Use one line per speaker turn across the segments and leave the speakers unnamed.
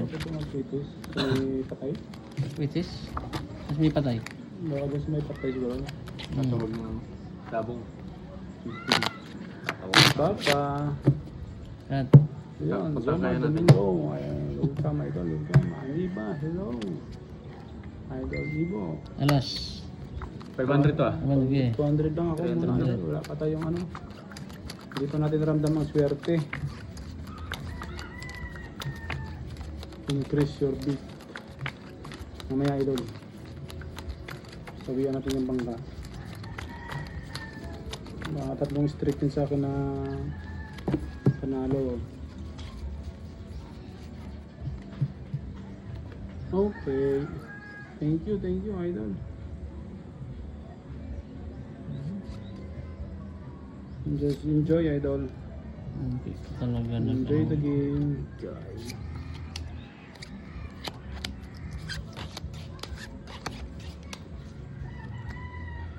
Ito mag-quitis. May patay.
Quitis? Mas may patay.
Baka dyan sa may patay siguro.
Natawag mo labong.
Papa.
Yan.
Ayan,
Pagkakaya
Zona
natin.
Domingo. Ayan, welcome idol, welcome. Aniba, hello. Idol Ibo.
Alas.
500 to ah.
Naman bigay.
200 lang ako
300.
muna. Idol. Wala pa tayong ano. Hindi pa natin ramdam ang swerte. Increase your beat. Mamaya idol. Sabihan natin yung bangka. Mga tatlong street din sa akin na panalo. Okay. Thank you, idol. Just enjoy, idol.
Hindi ko talaga na.
Enjoy the game.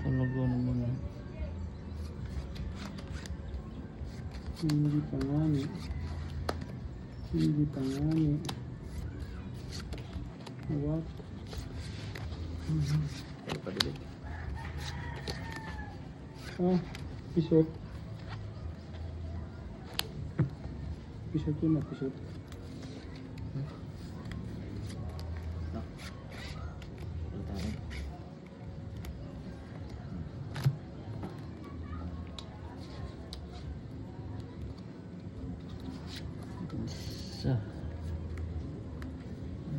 Talaga naman.
Hindi pa nga ni. Hindi pa nga ni. What?
Ay, padilig.
Ah, pisot. Pisot yun na, pisot.
Isa.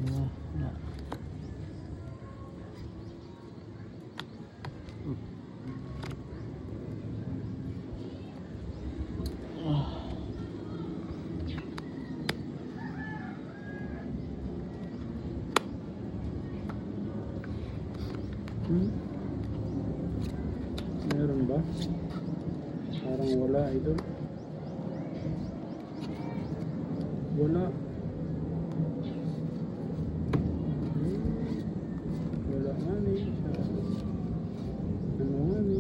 Dua. Na.
Meron ba? Parang wala, idol. Wala. Wala nga ni. Ano nga ni?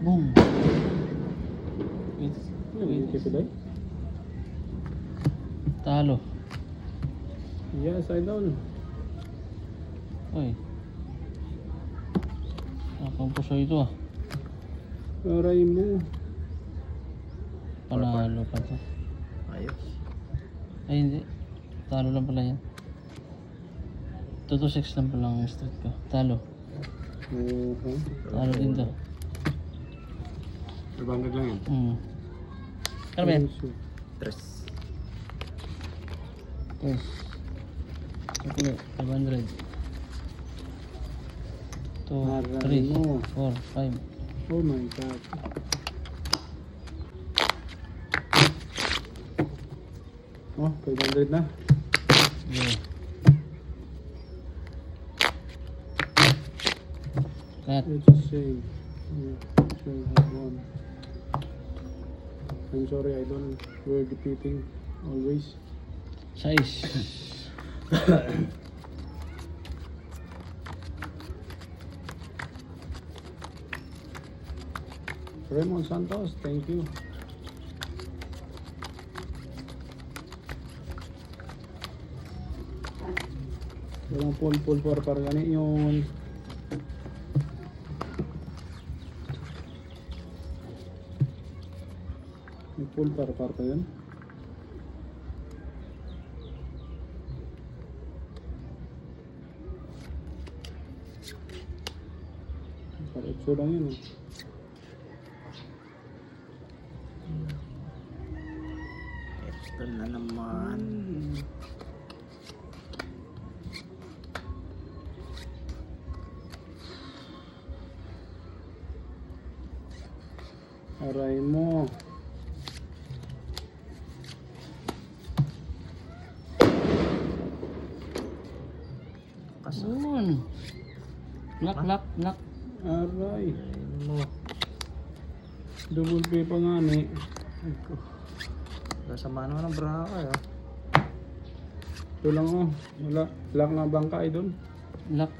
Boom. Wait.
Ano, kipilay?
Talo.
Yes, idol.
Oy. Akong puso ito ah.
Aray mo.
Panalo pa to.
Ayos.
Ay hindi. Talo lang pala yan. 226 lang pala ang street ko. Talo. Talo din to.
500 lang yan.
Ano ba yan?
Tres.
Yes. Ito 500. 2, 3, 4, 5.
Oh my God. Oh, 500 na.
Yeah. Cut.
Let's just say, yeah, sure have one. I'm sorry, idol. We're defeating always.
Size.
Raymond Santos, thank you. Walang pull para gani yun. May pull para yun. Para lang yun.
Ito na naman.
Aray mo.
Yun. Lock.
Aray.
Ayun mo.
Double pay pa nga ni.
Nasama naman ang braka ah.
Ito lang oh. Wala. Lock na bangka idol.
Lock.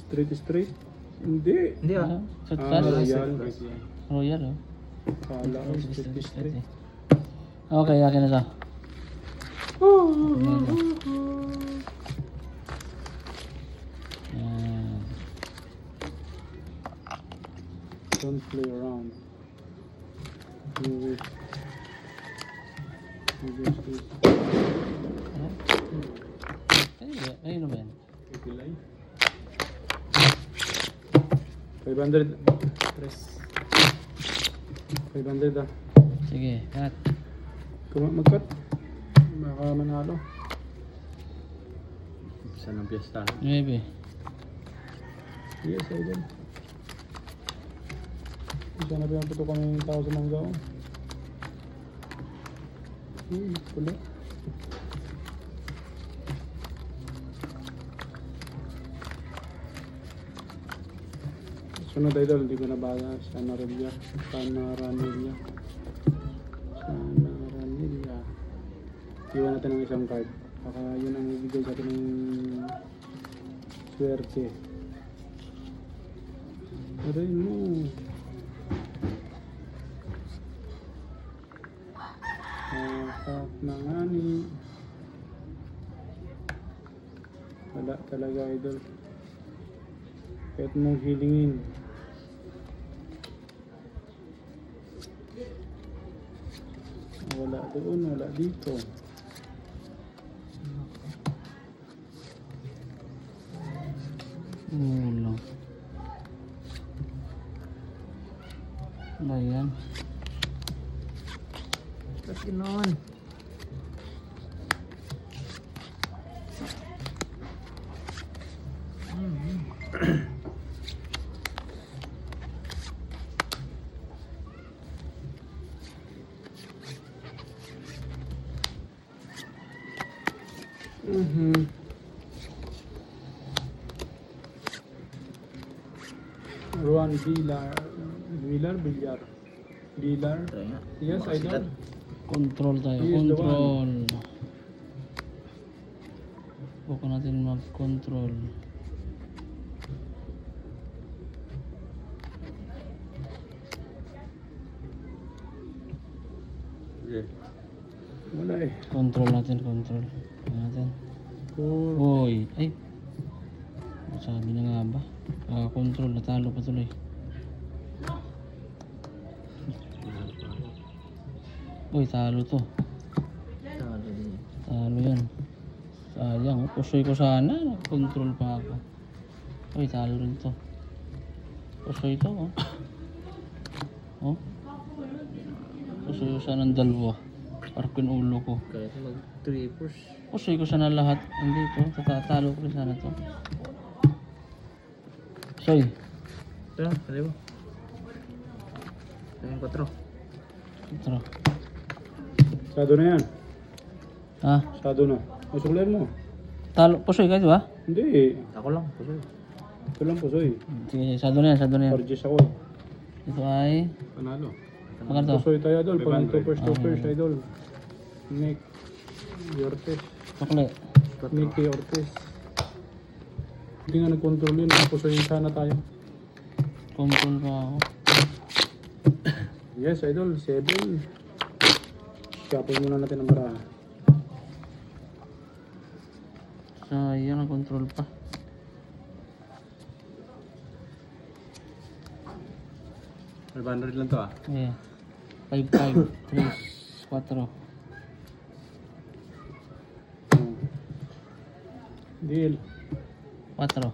Straight. Hindi.
Hindi ah.
Sa
Ah,
taas.
royal.
Royal oh.
Kala ko straight.
Okay, akin na to. Yan.
Don't play around. You wish. You wish this.
Ayun na ba yan?
Pilay. 500.
Tres.
500 ah.
Sige, cut.
Mag-cut. Baka manalo.
Isa ng piyesta.
9.
Yes, idol. Isa na pinagputo kami ng tao sa manggaw. Pula. Sunod idol, hindi ko nabasa. Sanaranilla. Sanaranilla. Sanaranilla. Iwan natin ng isang card. Baka yun ang ibigay sa atin ng swerte. Aray mo. Hatak na nga ni. Wala talaga idol. Kahit mong hilingin. Wala doon, wala dito.
Ulo. Ba yan?
Ba't ganoon?
Juan Villar. Villar.
Try nga.
Yes, idol.
Control tayo.
He is the
Control. Bukan natin mag-control.
Okay. Wala eh.
Control natin, control. Natin.
Cool.
Hoy, ay. Sabi na nga ba? Control, natalo pa tuloy. Uy, talo to.
Talo din.
Talo yan. Sayang, pusoy ko sana. Control pa ako. Uy, talo rin to. Pusoy to, oh. Oh. Pusoy ko sana ng dalawa. Parkin ulo ko.
Kahit mag 3 push.
Pusoy ko sana lahat. Hindi to. Tatatalo ko rin sana to. Soy.
Ito, kali mo. Ito yung 4.
Tara.
Sado na yan.
Ha?
Sado na. Masuklan mo.
Talo. Pusoy ka, di ba?
Hindi.
Ako lang, puso.
Ito lang po, soy.
Sige, sado na yan, sado na yan.
Parjis ako.
Ito ay...
Panalo.
Magkano to?
Pusoy tayo, idol. Pang
500.
toppers, idol. Nick. Ortiz.
Sukli.
Nicky Ortiz. Hindi nga nag-control yun. Pusoy sana tayo.
Control pa ako.
Yes, idol. 7. Shuffle muna natin ang baraha.
Sayang, control pa.
May banner lang to ah.
Yeah. 5, 5, 3, 4.
Deal.
4.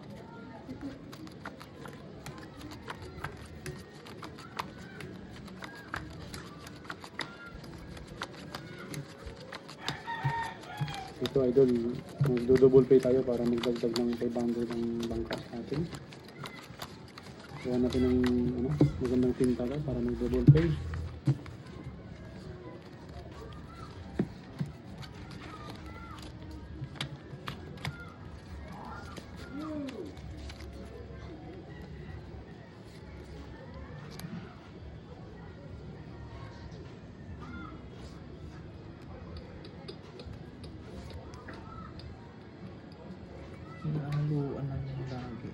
Ito idol, magdo-double pay tayo para magdagdag ng 500 ng bangkas natin. Kuha natin ng magandang tinta ka para mag-double pay.
Hinahaluan lang yung lagi.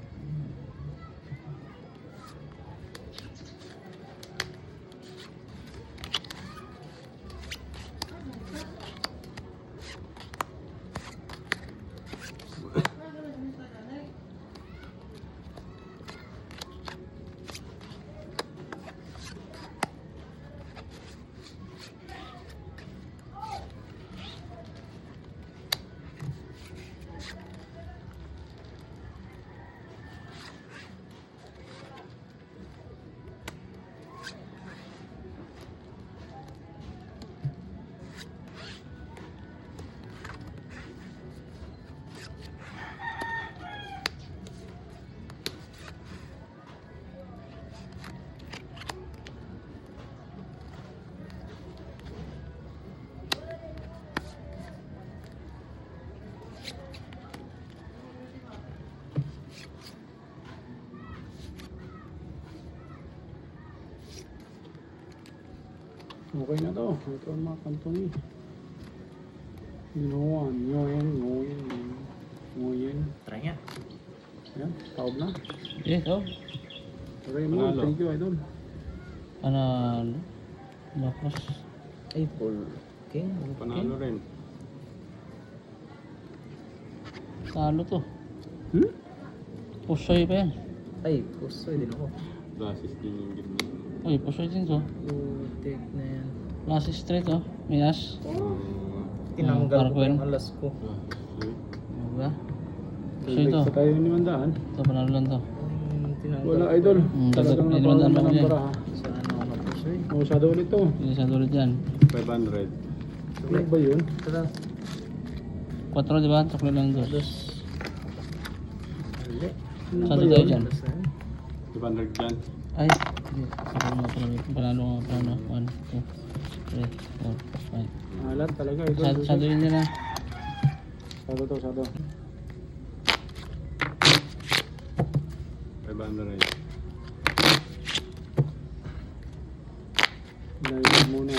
Okay na to. Ito ang mga Anthony. Ginawan. Nguyen.
Try nga.
Ayan, taob na.
Yes, oh.
Raymond, thank you, idol.
Panalo. Bakos.
Ay, Paul King.
Panalo rin.
Talo to.
Hmm?
Pusoy pa yan.
Ay, pusoy din ako.
Basis din yung gitna.
Uy, pusoy din to.
Putik na yan.
Last straight oh. May as.
Tinanggal ko pa
Parkwell.
yung alas ko.
Diba? Pusoy to.
Sa tayo ni Mandaan.
Ito, panalo lang to.
Tinanggal
Wala,
ko.
idol.
Dapat
Talagang
may
napawala
Mandaan
ng
ako yan.
bara, ha.
Sa ano ako pusoy.
Masyado ulit to.
Hindi sa dulot yan.
500.
Ano ba yun?
Tara.
4 diba? Saklo lang to.
Alas. Ali.
Ano
Sa
ba
tayo
yun?
dyan.
Alas na yan.
500 dyan.
Ay, sige. Saklo nga pala. Panalo nga pala. 1, 2, 3, 4, 5.
Alat talaga, idol.
Sado yun yan ah.
Sado to, sado.
500.
Dahil muna.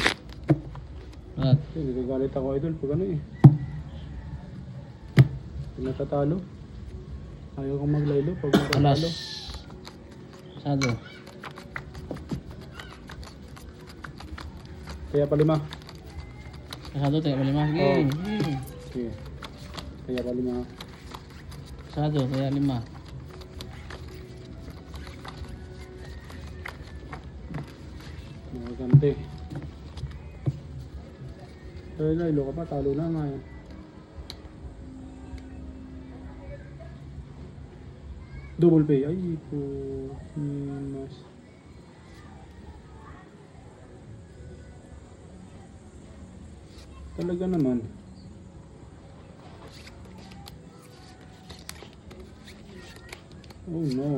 Lahat.
Kasi nagagalit ako, idol, pag ano eh. Pag natatalo. Ayaw kong maglaylo pag natatalo.
Alas. Sado.
Kaya pa 5.
Sado, tayo pa 5. Sige.
Oh.
Sige.
Sige. Kaya pa 5.
Sado, kaya 5.
Nakagante. Ay, laylo ka pa, talo na nga yan. Double pay. Ay, po. Mas. Talaga naman. Oh no.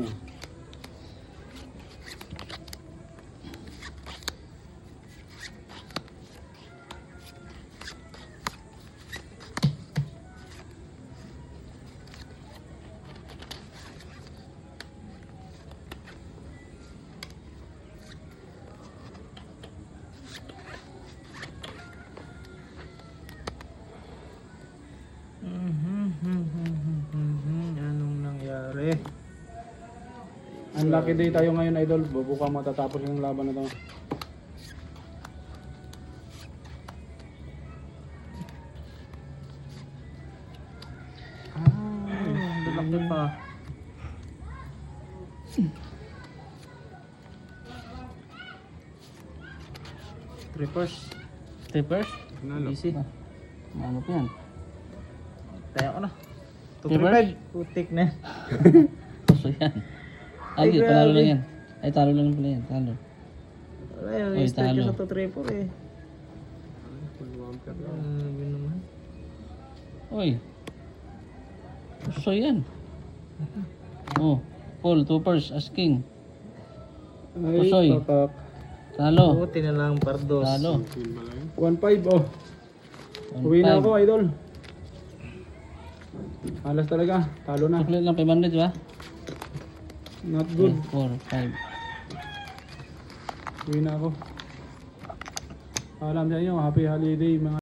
Anong nangyari?
Unlucky day tayo ngayon, idol. Bubuka matatapos yung laban na to.
Lalaki pa. Trippers.
Trippers?
Panalo.
Easy.
Ano pa yan?
Tayo ko na.
Trippers?
Putik na.
Puso yan. Ay,
Ay,
panalo
grabe.
lang yan. Ay, talo lang pala yan. Talo.
Wala yun.
Uy,
I-start
talo.
ko sa to tripper eh.
Full bumper.
Grabe naman.
Uy. Puso yan. Oh. Paul, 2 pers, asking.
Ay,
Pusoy.
papak.
Talo.
Buti na lang pardos.
Talo.
Yun pala yun.
1-5, oh. Uwi na ako, idol. Alas talaga. Talo na.
Chocolate lang 500, di ba?
Not good.
4, 5.
Uwi na ako. Paalam sa inyo. Happy holiday, mga